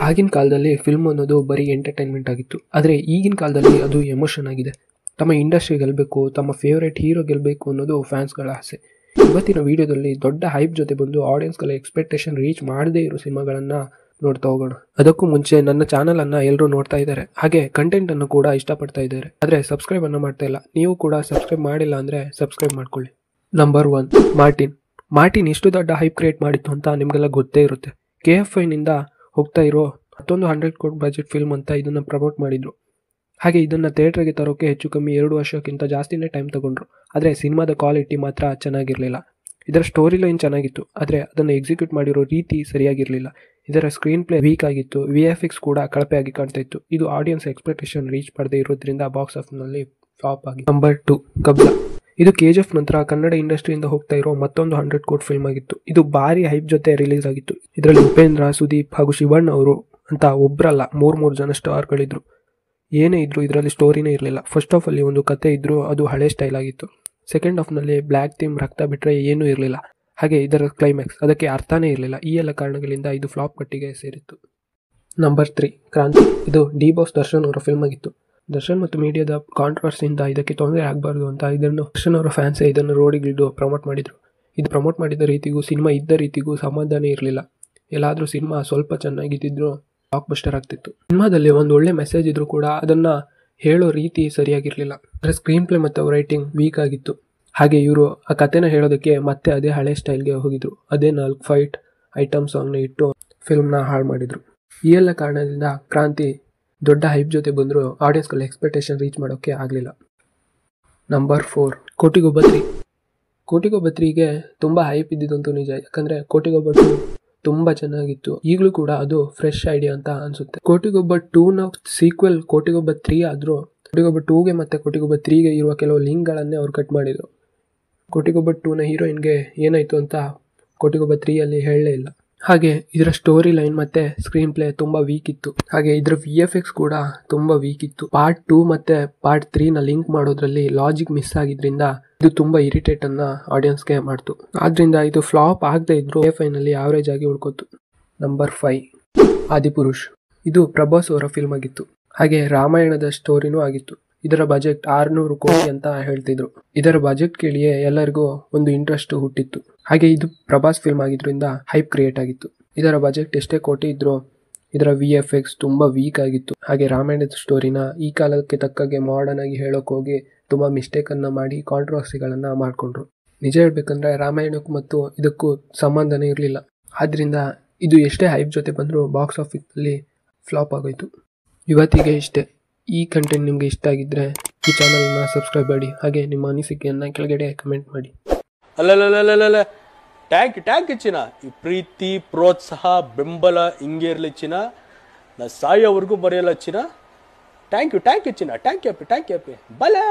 ಆಗಿನ ಕಾಲದಲ್ಲಿ ಫಿಲ್ಮ್ ಅನ್ನೋದು ಬರೀ ಎಂಟರ್ಟೈನ್ಮೆಂಟ್ ಆಗಿತ್ತು. ಆದರೆ ಈಗಿನ ಕಾಲದಲ್ಲಿ ಅದು ಎಮೋಷನ್ ಆಗಿದೆ. ತಮ್ಮ ಇಂಡಸ್ಟ್ರಿ ಗೆಲ್ಲಬೇಕು, ತಮ್ಮ ಫೇವರೇಟ್ ಹೀರೋ ಗೆಲ್ಲಬೇಕು ಅನ್ನೋದು ಫ್ಯಾನ್ಸ್ಗಳ ಆಸೆ. ಇವತ್ತಿನ ವಿಡಿಯೋದಲ್ಲಿ ದೊಡ್ಡ ಹೈಪ್ ಜೊತೆ ಬಂದು ಆಡಿಯನ್ಸ್ಗಳ ಎಕ್ಸ್ಪೆಕ್ಟೇಷನ್ ರೀಚ್ ಮಾಡದೇ ಇರೋ ಸಿನಿಮಾಗಳನ್ನು ನೋಡ್ತಾ ಹೋಗೋಣ. ಅದಕ್ಕೂ ಮುಂಚೆ ನನ್ನ ಚಾನಲನ್ನು ಎಲ್ಲರೂ ನೋಡ್ತಾ ಇದ್ದಾರೆ, ಹಾಗೆ ಕಂಟೆಂಟನ್ನು ಕೂಡ ಇಷ್ಟಪಡ್ತಾ ಇದ್ದಾರೆ. ಆದರೆ ಸಬ್ಸ್ಕ್ರೈಬ್ ಅನ್ನು ಮಾಡ್ತಾ ಇಲ್ಲ. ನೀವು ಕೂಡ ಸಬ್ಸ್ಕ್ರೈಬ್ ಮಾಡಿಲ್ಲ ಅಂದರೆ ಸಬ್ಸ್ಕ್ರೈಬ್ ಮಾಡ್ಕೊಳ್ಳಿ. ನಂಬರ್ 1, ಮಾರ್ಟಿನ್ ಎಷ್ಟು ದೊಡ್ಡ ಹೈಪ್ ಕ್ರಿಯೇಟ್ ಮಾಡಿತ್ತು ಅಂತ ನಿಮಗೆಲ್ಲ ಗೊತ್ತೇ ಇರುತ್ತೆ. KFIನಿಂದ ಹೋಗ್ತಾ ಇರೋ ಮತ್ತೊಂದು 100 crore ಬಜೆಟ್ ಫಿಲ್ಮ್ ಅಂತ ಇದನ್ನು ಪ್ರಮೋಟ್ ಮಾಡಿದ್ರು. ಹಾಗೆ ಇದನ್ನು ಥಿಯೇಟ್ರಿಗೆ ತರೋಕ್ಕೆ ಹೆಚ್ಚು ಕಮ್ಮಿ 2 ವರ್ಷಕ್ಕಿಂತ ಜಾಸ್ತಿನೇ ಟೈಮ್ ತಗೊಂಡ್ರು. ಆದರೆ ಸಿನಿಮಾದ ಕ್ವಾಲಿಟಿ ಮಾತ್ರ ಚೆನ್ನಾಗಿರಲಿಲ್ಲ. ಇದರ ಸ್ಟೋರಿ ಲೈನ್ ಚೆನ್ನಾಗಿತ್ತು, ಆದರೆ ಅದನ್ನು ಎಕ್ಸಿಕ್ಯೂಟ್ ಮಾಡಿರೋ ರೀತಿ ಸರಿಯಾಗಿರಲಿಲ್ಲ. ಇದರ ಸ್ಕ್ರೀನ್ ಪ್ಲೇ ವೀಕ್ ಆಗಿತ್ತು, VFX ಕೂಡ ಕಳಪೆಯಾಗಿ ಕಾಣ್ತಾ ಇತ್ತು. ಇದು ಆಡಿಯನ್ಸ್ ಎಕ್ಸ್ಪೆಕ್ಟೇಷನ್ ರೀಚ್ ಮಾಡದೇ ಇರೋದ್ರಿಂದ ಬಾಕ್ಸ್ ಆಫೀಸ್ನಲ್ಲಿ ಫ್ಲಾಪ್ ಆಗಿ. ನಂಬರ್ 2, ಕಬ್ಜಾ. ಇದು KGF ನಂತರ ಕನ್ನಡ ಇಂಡಸ್ಟ್ರಿಯಿಂದ ಹೋಗ್ತಾ ಇರೋ ಮತ್ತೊಂದು 100 crore ಫಿಲ್ಮ್ ಆಗಿತ್ತು. ಇದು ಭಾರಿ ಹೈಪ್ ಜೊತೆ ರಿಲೀಸ್ ಆಗಿತ್ತು. ಇದರಲ್ಲಿ ಉಪೇಂದ್ರ, ಸುದೀಪ್ ಹಾಗೂ ಶಿವಣ್ಣ ಅವರು ಅಂತ ಒಬ್ಬರಲ್ಲ 3 ಜನ ಸ್ಟಾರ್ಗಳಿದ್ರು. ಏನೇ ಇದ್ರು ಇದರಲ್ಲಿ ಸ್ಟೋರಿನೇ ಇರಲಿಲ್ಲ. ಫಸ್ಟ್ ಹಾಫ್ ಅಲ್ಲಿ ಒಂದು ಕತೆ ಇದ್ರು, ಅದು ಹಳೆ ಸ್ಟೈಲ್ ಆಗಿತ್ತು. ಸೆಕೆಂಡ್ ಹಾಫ್ನಲ್ಲಿ ಬ್ಲ್ಯಾಕ್ ಥೀಮ್, ರಕ್ತ ಬಿಟ್ಟರೆ ಏನೂ ಇರಲಿಲ್ಲ. ಹಾಗೆ ಇದರ ಕ್ಲೈಮ್ಯಾಕ್ಸ್ ಅದಕ್ಕೆ ಅರ್ಥನೇ ಇರಲಿಲ್ಲ. ಈ ಎಲ್ಲ ಕಾರಣಗಳಿಂದ ಇದು ಫ್ಲಾಪ್ ಪಟ್ಟಿಗೆ ಸೇರಿತ್ತು. ನಂಬರ್ 3, ಕ್ರಾಂತಿ. ಇದು ಡಿ ಬಾಸ್ ದರ್ಶನ್ ಅವರ ಫಿಲ್ಮ್ ಆಗಿತ್ತು. ದರ್ಶನ್ ಮತ್ತು ಮೀಡಿಯಾದ ಕಾಂಟ್ರವರ್ಸಿಯಿಂದ ಇದಕ್ಕೆ ತೊಂದರೆ ಆಗಬಾರ್ದು ಅಂತ ದರ್ಶನ್ ಅವರ ಫ್ಯಾನ್ಸೇ ಇದನ್ನು ರೋಡಿಗಿಳಿದು ಪ್ರಮೋಟ್ ಮಾಡಿದರು. ಇದು ಪ್ರಮೋಟ್ ಮಾಡಿದ ರೀತಿಗೂ ಸಿನಿಮಾ ಇದ್ದ ರೀತಿಗೂ ಸಂಬಂಧನೇ ಇರಲಿಲ್ಲ. ಎಲ್ಲಾದರೂ ಸಿನಿಮಾ ಸ್ವಲ್ಪ ಚೆನ್ನಾಗಿದ್ದಿದ್ರು ಬ್ಲಾಕ್ ಬಸ್ಟರ್ ಆಗ್ತಿತ್ತು. ಸಿನಿಮಾದಲ್ಲಿ ಒಂದು ಒಳ್ಳೆ ಮೆಸೇಜ್ ಇದ್ರೂ ಕೂಡ ಅದನ್ನು ಹೇಳೋ ರೀತಿ ಸರಿಯಾಗಿರಲಿಲ್ಲ. ಅದರ ಸ್ಕ್ರೀನ್ ಪ್ಲೇ ಮತ್ತು ರೈಟಿಂಗ್ ವೀಕ್ ಆಗಿತ್ತು. ಹಾಗೆ ಇವರು ಆ ಕಥೆನ ಹೇಳೋದಕ್ಕೆ ಮತ್ತೆ ಅದೇ ಹಳೆ ಸ್ಟೈಲ್ಗೆ ಹೋಗಿದ್ರು. ಅದೇ 4 ಫೈಟ್ ಐಟಮ್ ಸಾಂಗ್ನ ಇಟ್ಟು ಫಿಲ್ಮ್ನ ಹಾಳು ಮಾಡಿದರು. ಈ ಎಲ್ಲ ಕಾರಣದಿಂದ ಕ್ರಾಂತಿ ದೊಡ್ಡ ಹೈಪ್ ಜೊತೆ ಬಂದರೂ ಆಡಿಯನ್ಸ್ಗಳ ಎಕ್ಸ್ಪೆಕ್ಟೇಷನ್ ರೀಚ್ ಮಾಡೋಕ್ಕೆ ಆಗಲಿಲ್ಲ. ನಂಬರ್ 4, ಕೋಟಿಗೊಬ್ಬ 3. ಕೋಟಿಗೊಬ್ಬ 3ಗೆ ತುಂಬ ಹೈಪ್ ಇದ್ದಿದ್ದಂತೂ ನಿಜ. ಯಾಕಂದರೆ ಕೋಟಿಗೊಬ್ಬ 2 ತುಂಬ ಚೆನ್ನಾಗಿತ್ತು. ಈಗಲೂ ಕೂಡ ಅದು ಫ್ರೆಶ್ ಐಡಿಯಾ ಅಂತ ಅನಿಸುತ್ತೆ. ಕೋಟಿಗೊಬ್ಬ 2ನ ಸೀಕ್ವೆಲ್ ಕೋಟಿಗೊಬ್ಬ 3 ಆದರೂ ಕೋಟಿಗೊಬ್ಬ 2ಗೆ ಮತ್ತು ಕೋಟಿಗೊಬ್ಬ 3ಗೆ ಇರುವ ಕೆಲವು ಲಿಂಕ್ಗಳನ್ನೇ ಅವ್ರು ಕಟ್ ಮಾಡಿದರು. ಕೋಟಿಗೊಬ್ಬ 2ನ ಹೀರೋಯಿನ್ಗೆ ಏನಾಯಿತು ಅಂತ ಕೋಟಿಗೊಬ್ಬ 3ಯಲ್ಲಿ ಹೇಳಲೇ ಇಲ್ಲ. ಹಾಗೆ ಇದರ ಸ್ಟೋರಿ ಲೈನ್ ಮತ್ತು ಸ್ಕ್ರೀನ್ ಪ್ಲೇ ತುಂಬ ವೀಕ್ ಇತ್ತು. ಹಾಗೆ ಇದರ VFX ಕೂಡ ತುಂಬ ವೀಕ್ ಇತ್ತು. ಪಾರ್ಟ್ 2 ಮತ್ತು ಪಾರ್ಟ್ 3ನ ಲಿಂಕ್ ಮಾಡೋದ್ರಲ್ಲಿ ಲಾಜಿಕ್ ಮಿಸ್ ಆಗಿದ್ರಿಂದ ಇದು ತುಂಬ ಇರಿಟೇಟನ್ನು ಆಡಿಯನ್ಸ್ಗೆ ಮಾಡ್ತು. ಆದ್ದರಿಂದ ಇದು ಫ್ಲಾಪ್ ಆಗದೆ ಇದ್ರು KFIನಲ್ಲಿ ಆವರೇಜ್ ಆಗಿ ಉಳ್ಕೋತು. ನಂಬರ್ 5, ಆದಿಪುರುಷ್. ಇದು ಪ್ರಭಾಸ್ ಅವರ ಫಿಲ್ಮ್ ಆಗಿತ್ತು. ಹಾಗೆ ರಾಮಾಯಣದ ಸ್ಟೋರಿನೂ ಆಗಿತ್ತು. ಇದರ ಬಜೆಟ್ 600 ಕೋಟಿ ಅಂತ ಹೇಳ್ತಿದ್ರು. ಇದರ ಬಜೆಟ್ ಕೇಳಿಯೇ ಎಲ್ಲರಿಗೂ ಒಂದು ಇಂಟ್ರೆಸ್ಟ್ ಹುಟ್ಟಿತ್ತು. ಹಾಗೆ ಇದು ಪ್ರಭಾಸ್ ಫಿಲ್ಮ್ ಆಗಿದ್ರಿಂದ ಹೈಪ್ ಕ್ರಿಯೇಟ್ ಆಗಿತ್ತು. ಇದರ ಬಜೆಟ್ ಎಷ್ಟೇ ಕೋಟಿ ಇದ್ರೂ ಇದರ VFX ತುಂಬ ವೀಕ್ ಆಗಿತ್ತು. ಹಾಗೆ ರಾಮಾಯಣದ ಸ್ಟೋರಿನ ಈ ಕಾಲಕ್ಕೆ ತಕ್ಕಾಗೆ ಮಾಡರ್ನ್ ಆಗಿ ಹೇಳೋಕೆ ಹೋಗಿ ತುಂಬ ಮಿಸ್ಟೇಕನ್ನು ಮಾಡಿ ಕಾಂಟ್ರವರ್ಸಿಗಳನ್ನು ಮಾಡಿಕೊಂಡ್ರು. ನಿಜ ಹೇಳ್ಬೇಕಂದ್ರೆ ರಾಮಾಯಣಕ್ಕೂ ಮತ್ತು ಇದಕ್ಕೂ ಸಂಬಂಧನೇ ಇರಲಿಲ್ಲ. ಆದ್ದರಿಂದ ಇದು ಎಷ್ಟೇ ಹೈಪ್ ಜೊತೆ ಬಂದರೂ ಬಾಕ್ಸ್ ಆಫೀಸಲ್ಲಿ ಫ್ಲಾಪ್ ಆಗೋಯ್ತು. ಇವತ್ತಿಗೆ ಇಷ್ಟೇ. ಈ ಕಂಟೆಂಟ್ ನಿಮಗೆ ಇಷ್ಟ ಆಗಿದ್ದರೆ ಈ ಚಾನಲ್ನ ಸಬ್ಸ್ಕ್ರೈಬ್ ಮಾಡಿ. ಹಾಗೆ ನಿಮ್ಮ ಅನಿಸಿಕೆಯನ್ನು ಕೆಳಗಡೆ ಕಮೆಂಟ್ ಮಾಡಿ. ಅಲ್ಲಲ್ಲಲ್ಲಲ್ಲ ಟ್ಯಾಂಕ್ ಚಿನ್ನ. ಈ ಪ್ರೀತಿ, ಪ್ರೋತ್ಸಾಹ, ಬೆಂಬಲ ಹಿಂಗೆ ಇರಲಿ ಚಿನ್ನ. ನಾ ಸಾಯೋವರೆಗೂ ಬರೆಯಲ್ಲ ಚಿನ್ನ. ಥ್ಯಾಂಕ್ ಯು ಚಿನ್ನ. ಟ್ಯಾಂಕ್ ಯು ಬಲೆ